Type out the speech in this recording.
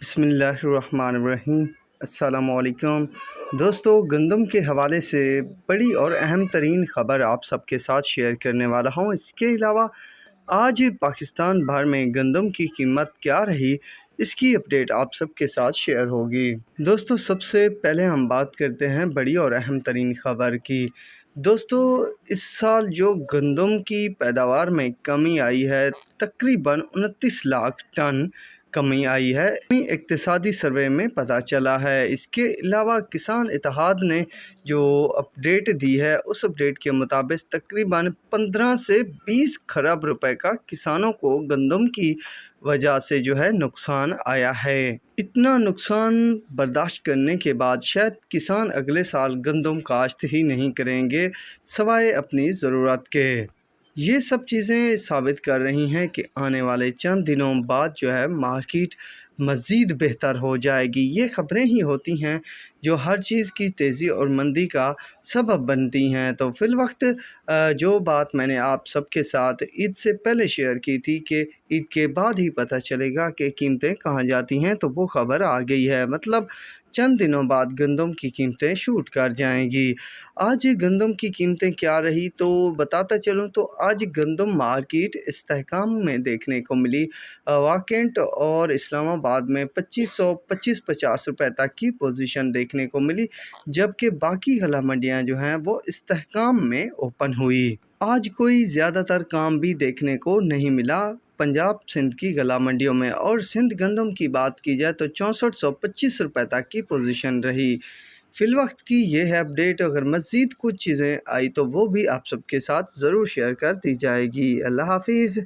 बिस्मिल्लाहिर्रहमानिर्रहीम। अस्सलाम वालेकुम दोस्तों, गंदम के हवाले से बड़ी और अहम तरीन ख़बर आप सबके साथ शेयर करने वाला हूँ। इसके अलावा आज पाकिस्तान भर में गंदम की कीमत क्या रही, इसकी अपडेट आप सबके साथ शेयर होगी। दोस्तों, सबसे पहले हम बात करते हैं बड़ी और अहम तरीन ख़बर की। दोस्तों, इस साल जो गंदम की पैदावार में कमी आई है, तकरीबन 29 लाख टन कमी आई है, इक़्तिसादी सर्वे में पता चला है। इसके अलावा किसान इत्तेहाद ने जो अपडेट दी है, उस अपडेट के मुताबिक तकरीबन 15 से 20 खरब रुपए का किसानों को गंदम की वजह से जो है नुकसान आया है। इतना नुकसान बर्दाश्त करने के बाद शायद किसान अगले साल गंदम काश्त ही नहीं करेंगे सवाए अपनी ज़रूरत के। ये सब चीज़ें साबित कर रही हैं कि आने वाले चंद दिनों बाद जो है मार्केट मज़ीद बेहतर हो जाएगी। ये ख़बरें ही होती हैं जो हर चीज़ की तेज़ी और मंदी का सबब बनती हैं। तो फ़िलवक्त जो बात मैंने आप सबके साथ ईद से पहले शेयर की थी कि ईद के बाद ही पता चलेगा कि कीमतें कहाँ जाती हैं, तो वो ख़बर आ गई है। मतलब चंद दिनों बाद गंदम की कीमतें शूट कर जाएंगी। आज गंदम की कीमतें क्या रही तो बताता चलूँ, तो आज गंदम मार्केट इस्तेहकाम में देखने को मिली। वाकेंट और इस्लामाबाद में 2550 रुपए तक की पोजीशन देखने को मिली, जबकि बाकी गला मंडियाँ जो हैं वो इस्तेहकाम में ओपन हुई। आज कोई ज़्यादातर काम भी देखने को नहीं मिला पंजाब सिंध की गला मंडियों में। और सिंध गंदम की बात की जाए तो 6425 रुपए तक की पोजीशन रही। फ़िलवक्त की ये है अपडेट। अगर मज़ीद कुछ चीज़ें आई तो वो भी आप सबके साथ ज़रूर शेयर कर दी जाएगी। अल्लाह हाफिज़।